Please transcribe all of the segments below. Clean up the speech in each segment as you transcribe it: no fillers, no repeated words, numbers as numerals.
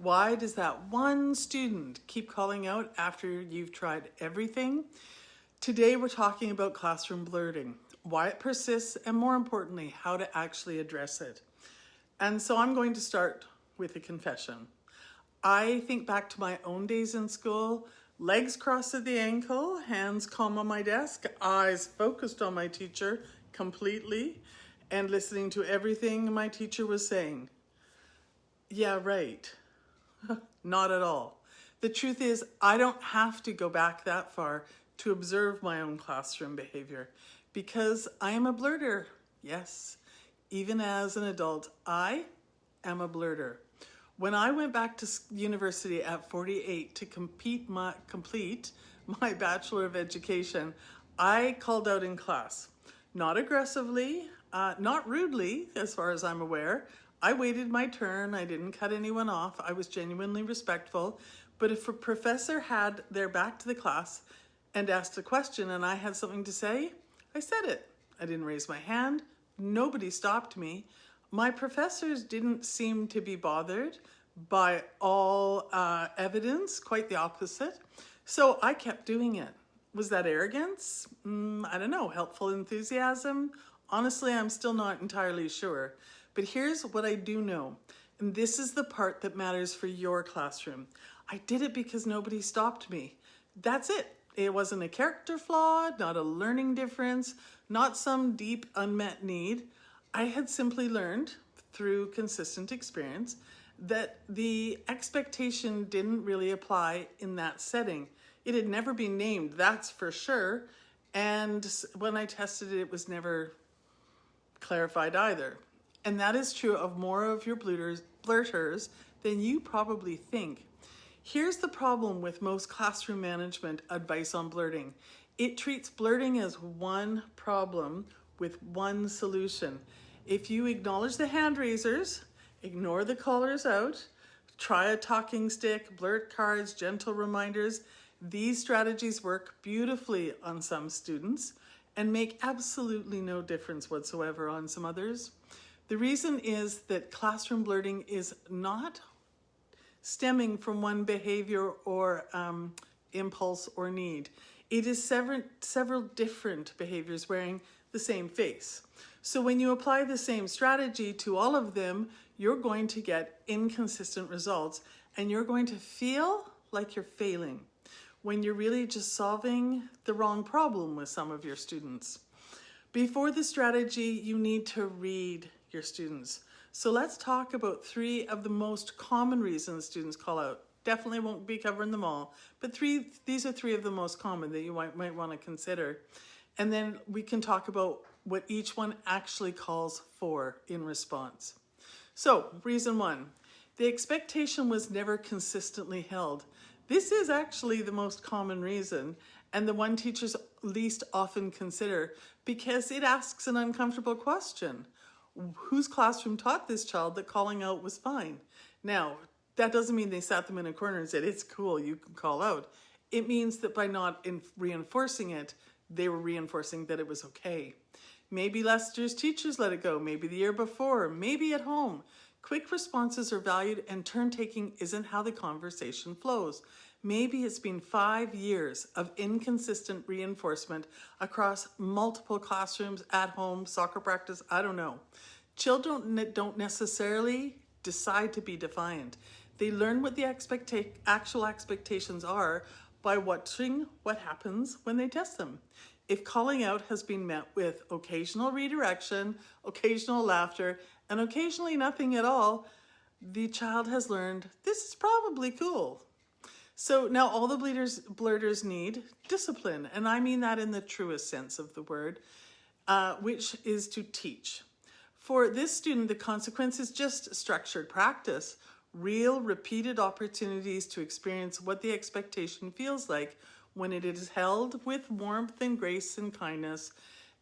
Why does that one student keep calling out after you've tried everything? Today we're talking about classroom blurting, why it persists, and more importantly, how to actually address it. And so I'm going to start with a confession. I think back to my own days in school, legs crossed at the ankle, hands calm on my desk, eyes focused on my teacher completely, and listening to everything my teacher was saying. Yeah, right. Not at all. The truth is, I don't have to go back that far to observe my own classroom behavior because I am a blurter. Yes, even as an adult, I am a blurter. When I went back to university at 48 to complete my Bachelor of Education, I called out in class. Not aggressively, not rudely, as far as I'm aware. I waited my turn. I didn't cut anyone off. I was genuinely respectful. But if a professor had their back to the class and asked a question and I had something to say, I said it. I didn't raise my hand. Nobody stopped me. My professors didn't seem to be bothered by all evidence, quite the opposite. So I kept doing it. Was that arrogance? I don't know. Helpful enthusiasm? Honestly, I'm still not entirely sure. But here's what I do know, and this is the part that matters for your classroom. I did it because nobody stopped me. That's it. It wasn't a character flaw, not a learning difference, not some deep unmet need. I had simply learned through consistent experience that the expectation didn't really apply in that setting. It had never been named, that's for sure. And when I tested it, it was never clarified either. And that is true of more of your blurters than you probably think. Here's the problem with most classroom management advice on blurting. It treats blurting as one problem with one solution. If you acknowledge the hand raisers, ignore the callers out, try a talking stick, blurt cards, gentle reminders, these strategies work beautifully on some students and make absolutely no difference whatsoever on some others. The reason is that classroom blurting is not stemming from one behavior or impulse or need. It is several different behaviors wearing the same face. So when you apply the same strategy to all of them, you're going to get inconsistent results and you're going to feel like you're failing when you're really just solving the wrong problem with some of your students. Before the strategy, you need to read your students. So let's talk about 3 of the most common reasons students call out. Definitely won't be covering them all, but these are 3 of the most common that you might want to consider. And then we can talk about what each one actually calls for in response. So, reason 1, the expectation was never consistently held. This is actually the most common reason and the one teachers least often consider because it asks an uncomfortable question. Whose classroom taught this child that calling out was fine? Now, that doesn't mean they sat them in a corner and said, it's cool, you can call out. It means that by not reinforcing it, they were reinforcing that it was okay. Maybe last year's teachers let it go, maybe the year before, maybe at home. Quick responses are valued and turn-taking isn't how the conversation flows. Maybe it's been 5 years of inconsistent reinforcement across multiple classrooms, at home, soccer practice, I don't know. Children don't necessarily decide to be defiant. They learn what the actual expectations are by watching what happens when they test them. If calling out has been met with occasional redirection, occasional laughter, and occasionally nothing at all, the child has learned this is probably cool. So now all the blurters need discipline, and I mean that in the truest sense of the word, which is to teach. For this student, the consequence is just structured practice, real repeated opportunities to experience what the expectation feels like when it is held with warmth and grace and kindness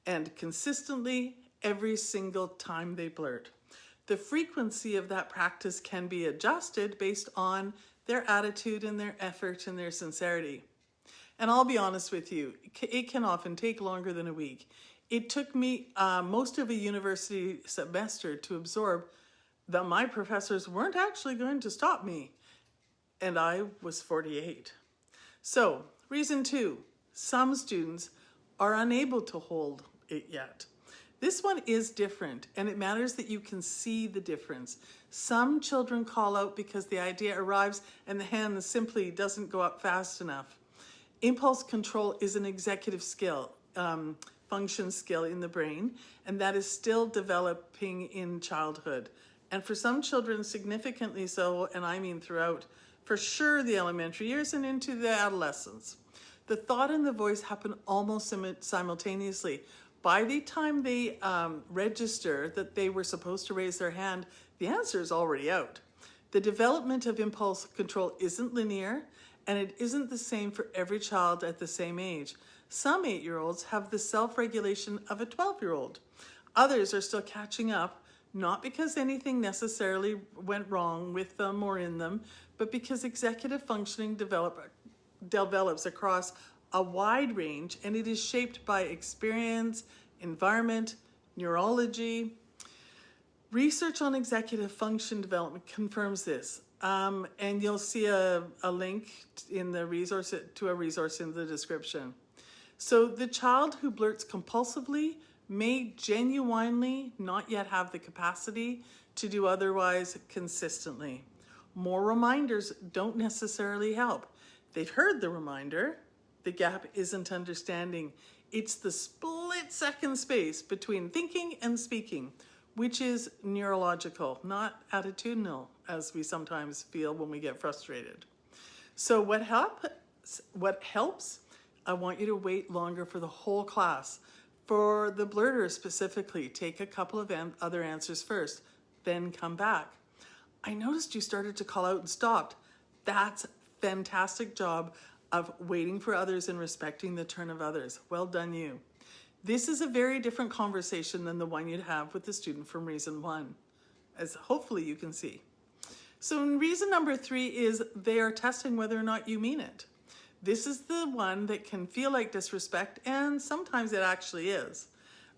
and consistently every single time they blurt. The frequency of that practice can be adjusted based on their attitude and their effort and their sincerity. And I'll be honest with you, it can often take longer than a week. It took me most of a university semester to absorb that my professors weren't actually going to stop me. And I was 48. So, reason 2, some students are unable to hold it yet. This one is different, and it matters that you can see the difference. Some children call out because the idea arrives and the hand simply doesn't go up fast enough. Impulse control is an executive skill, function skill in the brain, and that is still developing in childhood. And for some children, significantly so, and I mean throughout, for sure, the elementary years and into the adolescence. The thought and the voice happen almost simultaneously. By the time they register that they were supposed to raise their hand, the answer is already out. The development of impulse control isn't linear, and it isn't the same for every child at the same age. Some 8-year-olds have the self-regulation of a 12-year-old. Others are still catching up, not because anything necessarily went wrong with them or in them, but because executive functioning develops across a wide range, and it is shaped by experience, environment, neurology. Research on executive function development confirms this. And you'll see a link in the resource to a resource in the description. So the child who blurts compulsively may genuinely not yet have the capacity to do otherwise consistently. More reminders don't necessarily help. They've heard the reminder. The gap isn't understanding. It's the split-second space between thinking and speaking, which is neurological, not attitudinal, as we sometimes feel when we get frustrated. So what helps? I want you to wait longer for the whole class. For the blurters specifically, take a couple of other answers first, then come back. I noticed you started to call out and stopped. That's a fantastic job of waiting for others and respecting the turn of others. Well done, you. This is a very different conversation than the one you'd have with the student from reason 1, as hopefully you can see. So reason number 3 is they are testing whether or not you mean it. This is the one that can feel like disrespect, and sometimes it actually is.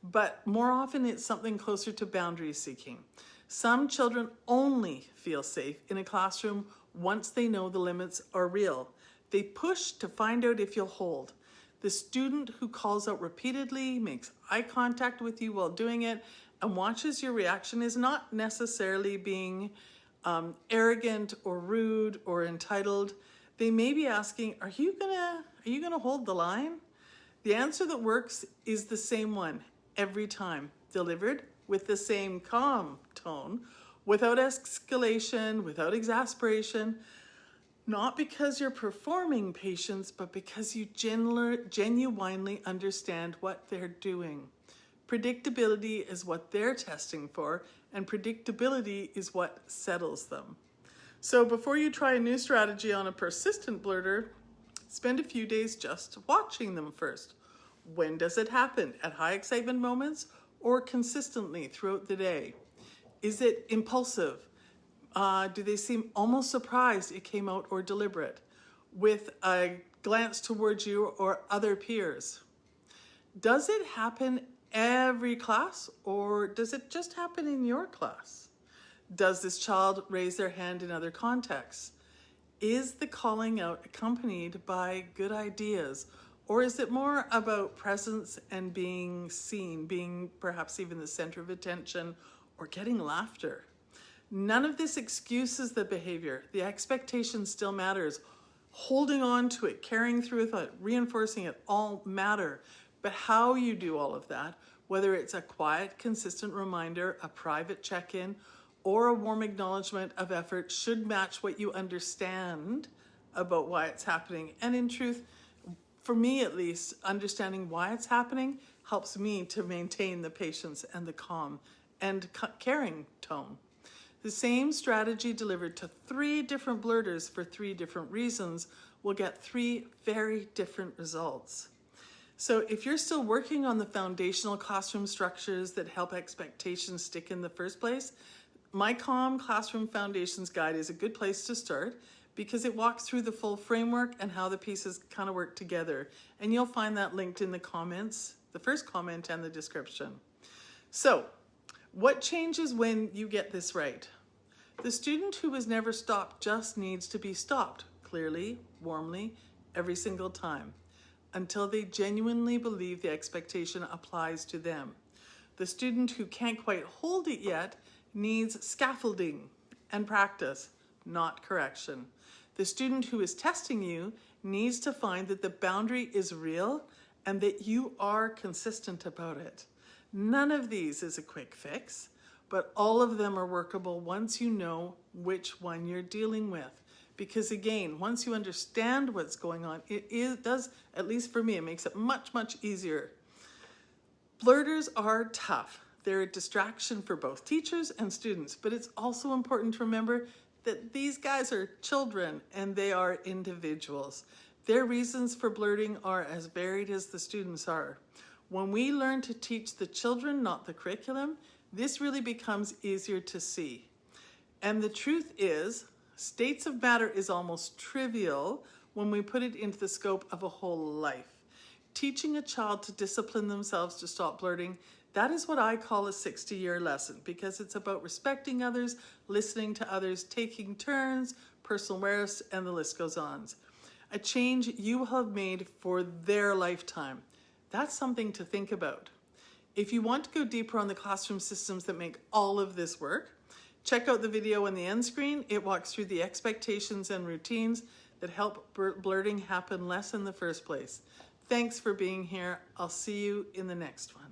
But more often it's something closer to boundary seeking. Some children only feel safe in a classroom once they know the limits are real. They push to find out if you'll hold. The student who calls out repeatedly, makes eye contact with you while doing it, and watches your reaction is not necessarily being arrogant or rude or entitled. They may be asking, are you gonna hold the line? The answer that works is the same one every time, delivered with the same calm tone, without escalation, without exasperation. Not because you're performing patience, but because you genuinely understand what they're doing. Predictability is what they're testing for, and predictability is what settles them. So before you try a new strategy on a persistent blurter, spend a few days just watching them first. When does it happen? At high excitement moments or consistently throughout the day? Is it impulsive? Do they seem almost surprised it came out or deliberate? With a glance towards you or other peers? Does it happen every class, or does it just happen in your class? Does this child raise their hand in other contexts? Is the calling out accompanied by good ideas, or is it more about presence and being seen, being perhaps even the center of attention, or getting laughter? None of this excuses the behavior. The expectation still matters. Holding on to it, carrying through with it, reinforcing it, all matter. But how you do all of that, whether it's a quiet, consistent reminder, a private check-in, or a warm acknowledgement of effort, should match what you understand about why it's happening. And in truth, for me at least, understanding why it's happening helps me to maintain the patience and the calm and caring tone. The same strategy delivered to 3 different blurters for 3 different reasons will get 3 very different results. So if you're still working on the foundational classroom structures that help expectations stick in the first place, my Calm Classroom Foundations Guide is a good place to start because it walks through the full framework and how the pieces kind of work together. And you'll find that linked in the comments, the first comment and the description. So what changes when you get this right? The student who was never stopped just needs to be stopped, clearly, warmly, every single time, until they genuinely believe the expectation applies to them. The student who can't quite hold it yet needs scaffolding and practice, not correction. The student who is testing you needs to find that the boundary is real and that you are consistent about it. None of these is a quick fix, but all of them are workable once you know which one you're dealing with. Because again, once you understand what's going on, it does, at least for me, it makes it much, much easier. Blurters are tough. They're a distraction for both teachers and students, but it's also important to remember that these guys are children and they are individuals. Their reasons for blurting are as varied as the students are. When we learn to teach the children, not the curriculum, this really becomes easier to see. And the truth is, states of matter is almost trivial when we put it into the scope of a whole life. Teaching a child to discipline themselves to stop blurting, that is what I call a 60-year lesson, because it's about respecting others, listening to others, taking turns, personal awareness, and the list goes on. A change you have made for their lifetime. That's something to think about. If you want to go deeper on the classroom systems that make all of this work, check out the video on the end screen. It walks through the expectations and routines that help blurting happen less in the first place. Thanks for being here. I'll see you in the next one.